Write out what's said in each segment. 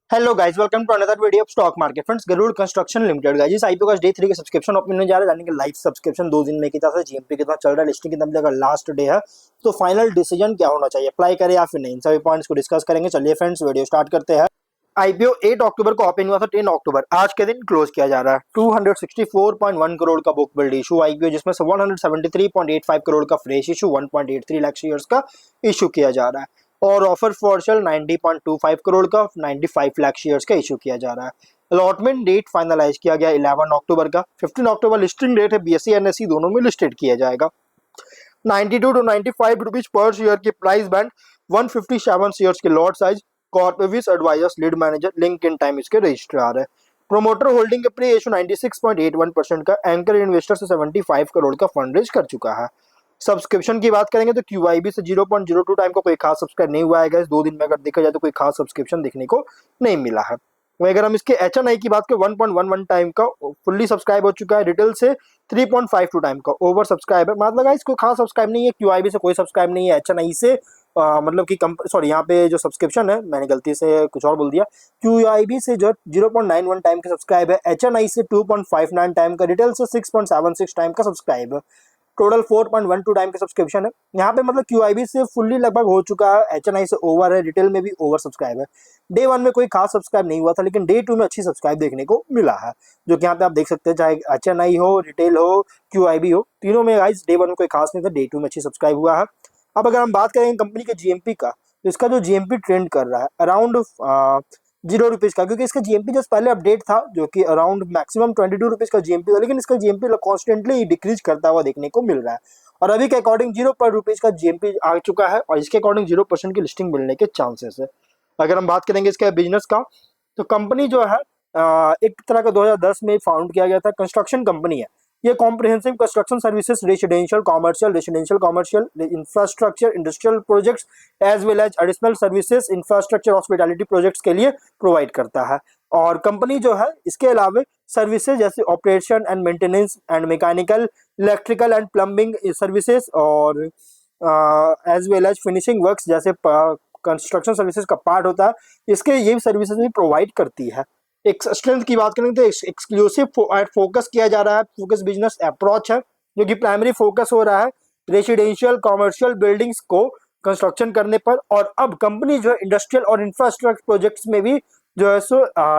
Hello guys, welcome to another video of stock market. Friends, Garuda construction limited guys, इस IPO का day 3 के subscription open होने जा रहा है, यानी कि लाइव सब्सक्रिप्शन 2 दिन में कितना था, जीएमपी कितना चल रहा है, लिस्टिंग कितना अगर लास्ट डे है तो फाइनल डिसीजन क्या होना चाहिए, अप्लाई करें या फिर नहीं, इन सभी पॉइंट्स को डिस्कस करेंगे। चलिए फ्रेंड्स, वीडियो स्टार्ट करते हैं। आईपीओ 8 अक्टूबर को ओपन हुआ था, 10 अक्टूबर आज के दिन क्लोज किया जा रहा है। 264.1 करोड़ का बुक बिल्ड इशू आईपीओ, जिसमें से 173.85 करोड़ का फ्रेश इशू, 1.83 लाख शेयर्स का इशू किया जा रहा है। और ऑफर फॉर सेल 90.25 करोड़ का 95 लाख शेयर्स का इशू किया जा रहा है। अलॉटमेंट डेट फाइनलाइज किया गया 11 अक्टूबर का। 15 अक्टूबर लिस्टिंग डेट है, बीएसई एनएसई दोनों में लिस्टेड किया जाएगा। 92 टू 95 रुपीज पर शेयर की प्राइस बैंड, 157 शेयर्स के lot size, Corpwis advisors lead manager Link Intime इसके रजिस्ट्रार है। प्रोमोटर होल्डिंग के प्री इशू 96.81% का, एंकर इन्वेस्टर से 75 करोड़ का फंड रेज कर चुका है। सब्सक्रिप्शन की बात करेंगे तो क्यूआईबी से 0.02 टाइम का कोई खास सब्सक्राइब नहीं हुआ है। 2 दिन में अगर देखा जाए तो कोई खास सब्सक्रिप्शन देखने को नहीं मिला है। वहीं अगर हम इसके एचएनआई की बात करें, 1.11 टाइम का फुल्ली सब्सक्राइब हो चुका है। रिटेल से 3.52 टाइम का ओवर सब्सक्राइब है। मतलब गाइस कोई खास सब्सक्राइब नहीं है, क्यूआईबी से कोई सब्सक्राइब नहीं है, एचएनआई से मतलब कि सॉरी, यहाँ पे जो सब्सक्रिप्शन है मैंने गलती से कुछ और बोल दिया। क्यूआईबी से जो 0.91 टाइम का सब्सक्राइब है, एचएनआई से 2.59 टाइम का, रिटेल से 6.76 टाइम का सब्सक्राइब है। टोटल 4.12 टाइम के सब्सक्रिप्शन है। यहाँ पे मतलब क्यूआईबी से फुल्ली लगभग हो चुका है, एचएनआई से ओवर है, रिटेल में भी ओवर सब्सक्राइब है। डे 1 में कोई खास सब्सक्राइब नहीं हुआ था, लेकिन डे 2 में अच्छी सब्सक्राइब देखने को मिला है, जो कि यहाँ पे आप देख सकते हैं, चाहे एचएनआई हो, रिटेल हो, क्यूआईबी हो, तीनों में गाइस डे 1 में कोई खास नहीं था, डे 2 में अच्छी सब्सक्राइब हुआ है। अब अगर हम बात करेंगे कंपनी के जीएमपी का, तो इसका जो जीएमपी ट्रेंड कर रहा है अराउंड 0 रुपीज का, क्योंकि इसका जीएमपी जो पहले अपडेट था जो कि अराउंड मैक्सिमम 22 रुपीज का जीएमपी था, लेकिन इसका जीएमपी कॉन्स्टेंटली डिक्रीज करता हुआ देखने को मिल रहा है। और अभी के अकॉर्डिंग 0 रुपीज का जीएमपी आ चुका है, और इसके अकॉर्डिंग 0% की लिस्टिंग मिलने के चांसेस है। अगर हम बात करेंगे इसके बिजनेस का, तो कंपनी जो है एक तरह का 2010 में फाउंड किया गया था, कंस्ट्रक्शन कंपनी है। ये comprehensive construction services, residential commercial, infrastructure, industrial projects as well as additional services, infrastructure hospitality projects के लिए प्रोवाइड करता है। और कंपनी जो है इसके अलावा सर्विसेज जैसे operation and maintenance and mechanical, electrical and plumbing services, और as well as finishing works जैसे कंस्ट्रक्शन सर्विसेज का पार्ट होता है, इसके ये सर्विसेज भी प्रोवाइड करती है। एक स्ट्रेंथ की बात करें तो एक्सक्लूसिव फोकस किया जा रहा है, फोकस बिजनेस अप्रोच है, जो कि प्राइमरी फोकस हो रहा है रेसिडेंशियल कॉमर्शियल बिल्डिंग्स को कंस्ट्रक्शन करने पर। और अब कंपनी जो है इंडस्ट्रियल और इंफ्रास्ट्रक्चर प्रोजेक्ट्स में भी जो है सो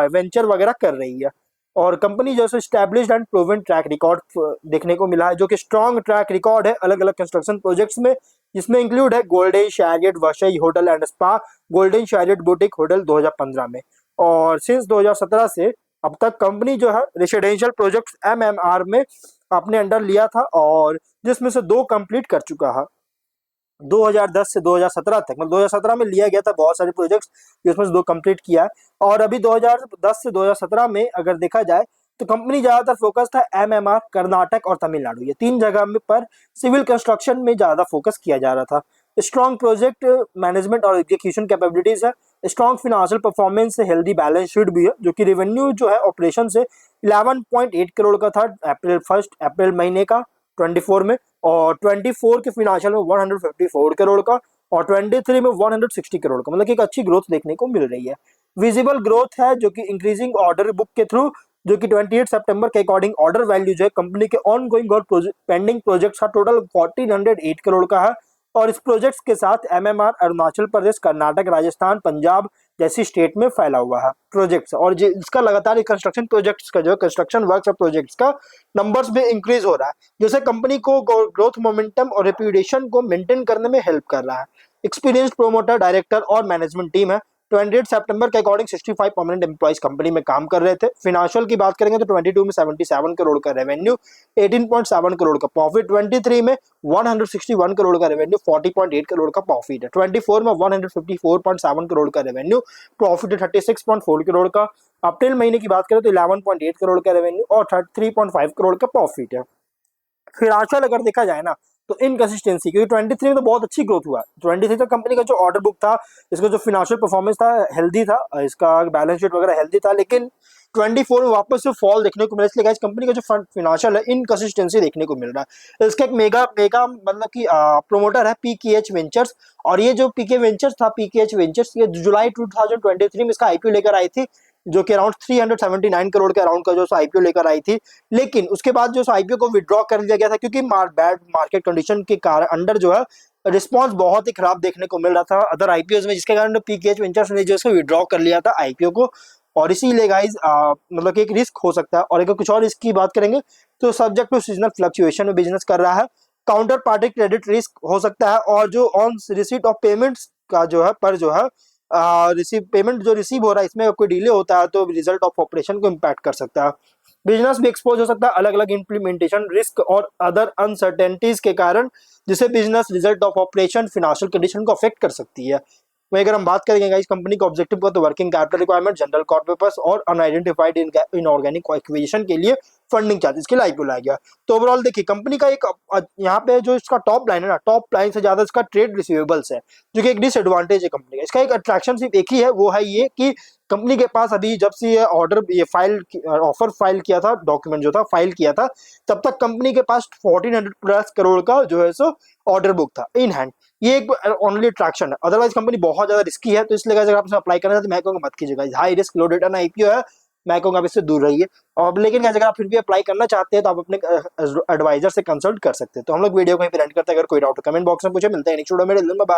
वेंचर वगैरह कर रही है। और कंपनी जो है established and proven track record देखने को मिला है, जो कि स्ट्रॉन्ग ट्रैक रिकॉर्ड है अलग अलग कंस्ट्रक्शन प्रोजेक्ट्स में, जिसमें इंक्लूड है Golden Chariot Vasai hotel and spa, Golden Chariot boutique hotel 2015 में। और सिंस 2017 से अब तक कंपनी जो है रेसिडेंशियल प्रोजेक्ट्स एमएमआर में अपने अंडर लिया था, और जिसमें से 2 कंप्लीट कर चुका है 2010 से 2017 तक। मतलब 2017 में लिया गया था बहुत सारे प्रोजेक्ट्स, जिसमें से 2 कंप्लीट किया है। और अभी 2010 से 2017 में अगर देखा जाए तो कंपनी ज्यादातर फोकस था एमएमआर, कर्नाटक और तमिलनाडु, ये 3 जगह में पर सिविल कंस्ट्रक्शन में ज्यादा फोकस किया जा रहा था। स्ट्रॉन्ग प्रोजेक्ट मैनेजमेंट और एग्जीक्यूशन कैपेबिलिटीज है, स्ट्रॉन्ग फिनेंशियल परफॉर्मेंस से हेल्दी बैलेंस शीट भी है, जो कि रेवेन्यू जो है ऑपरेशन से 11.8 करोड़ का था अप्रैल महीने का 24 में, और 24 के फिनेंशियल में 154 करोड़ का, और 23 में 160 करोड़ का, मतलब कि एक अच्छी ग्रोथ देखने को मिल रही है। विजिबल ग्रोथ है जो कि इंक्रीजिंग ऑर्डर बुक के थ्रू, जो कि 28 सितंबर के अकॉर्डिंग ऑर्डर वैल्यू जो है कंपनी के ऑन गोइंग और पेंडिंग प्रोजेक्ट्स का टोटल 1408 करोड़ का है। और इस प्रोजेक्ट्स के साथ एमएमआर अरुणाचल प्रदेश, कर्नाटक, राजस्थान, पंजाब जैसी स्टेट में फैला हुआ है प्रोजेक्ट्स। और इसका लगातार कंस्ट्रक्शन प्रोजेक्ट्स का जो कंस्ट्रक्शन वर्क्स और प्रोजेक्ट्स का नंबर्स भी इंक्रीज हो रहा है, जिससे कंपनी को ग्रोथ मोमेंटम और रेप्यूटेशन को मेंटेन करने में हेल्प कर रहा है। एक्सपीरियंस्ड प्रोमोटर, डायरेक्टर और मैनेजमेंट टीम है। 28 सितंबर के अकॉर्डिंग 65 परमानेंट एम्प्लॉइज कंपनी में काम कर रहे थे। फिनेंशियल की बात करेंगे तो 22 में 77 करोड़ का रेवेन्यू, 18.7 करोड़ का प्रॉफिट, 23 में 161 करोड़ का रेवेन्यू, 40.8 करोड़ का प्रॉफिट है, 24 में 154.7 करोड़ का रेवेन्यू, प्रॉफिट है 36.4 करोड़ का। अप्रैल महीने की बात करें तो 11.8 करोड़ का रेवेन्यू और 3.5 करोड़ का प्रॉफिट है। फिनेंशियल अगर देखा जाए ना तो इनकंसिस्टेंसी, क्योंकि 23 में तो बहुत अच्छी ग्रोथ हुआ, 23 तक कंपनी का जो ऑर्डर बुक था, इसका जो फिनेंशियल परफॉर्मेंस था हेल्दी था, इसका बैलेंस शीट वगैरह हेल्दी था, लेकिन 24 में वापस से फॉल देखने को मिला, इसलिए गाइस कंपनी का जो फिनेंशियल है इनकंसिस्टेंसी देखने को मिल रहा है। इसका एक मेगा मेगा मतलब कि प्रोमोटर है पीकेएच वेंचर्स, और ये जो पीके वेंचर्स था, पीकेएच वेंचर्स, ये जुलाई 2023 में इसका आईपीओ लेकर आई थी, जो कि अराउंड 379 करोड़ के अराउंड का जो आईपीओ लेकर आई थी। लेकिन उसके बाद जो आईपीओ को विड्रॉ कर लिया गया था, क्योंकि बैड मार्केट कंडीशन के कारण अंडर जो है रिस्पांस बहुत ही खराब देखने को मिल रहा था अदर आईपीओ में, जिसके कारण पीकेएच वेंचर्स ने जो इसको विड्रॉ कर लिया था आईपीओ को। और इसीलिए गाइज मतलब कि एक रिस्क हो सकता है। और अगर कुछ और रिस्क की बात करेंगे तो सब्जेक्ट टू सीजनल फ्लक्चुएशन में बिजनेस कर रहा है, काउंटर पार्टी क्रेडिट रिस्क हो सकता है, और जो ऑन रिसीट ऑफ पेमेंट्स का जो है पर जो है रिसीव पेमेंट जो रिसीव हो रहा है इसमें कोई डिले होता है तो रिजल्ट ऑफ ऑपरेशन को इम्पैक्ट कर सकता है। बिजनेस भी एक्सपोज हो सकता है अलग अलग इम्प्लीमेंटेशन रिस्क और अदर अनसर्टेनिटीज के कारण, जिसे business result of operation financial condition को अफेक्ट कर सकती है। वहीं अगर हम बात करेंगे गाइस कंपनी का ऑब्जेक्टिव का, तो working capital requirement, general corporate और अनआइडेंटिफाइड इनऑर्गेनिक एक्विजिशन के लिए फंडिंग चार्जेस के लिए आईपीओ लाया गया। तो ओवरऑल देखिए कंपनी का एक यहाँ पे जो इसका टॉप लाइन है ना, टॉप लाइन से ज्यादा इसका ट्रेड रिसीवेबल्स है, जो कि एक डिसएडवांटेज है कंपनी का। इसका एक अट्रैक्शन सिर्फ एक ही है, वो है ये कि कंपनी के पास अभी जब से ये ऑर्डर ये ऑफर फाइल किया था, डॉक्यूमेंट जो था फाइल किया था, तब तक कंपनी के पास 1400 प्लस करोड़ का जो है सो ऑर्डर बुक था इन हैंड। ये एक ओनली अट्रैक्शन है, अदरवाइज कंपनी बहुत ज्यादा रिस्की है। तो इसलिए अगर आप इसे अप्लाई करना चाहते तो मैं कहूँगा मत कीजिएगा, हाई रिस्क लो रिटर्न आईपीओ है, मैं कहूँगा आप इससे दूर रहिए। और लेकिन अगर आप फिर भी अप्लाई करना चाहते हैं तो आप अपने एडवाइजर से कंसल्ट कर सकते हैं। तो हम लोग वीडियो कहीं पर एंड करते हैं, अगर कोई डाउट कमेंट बॉक्स में पूछे, मिलते हैं नेक्स्ट वीडियो में। बाय।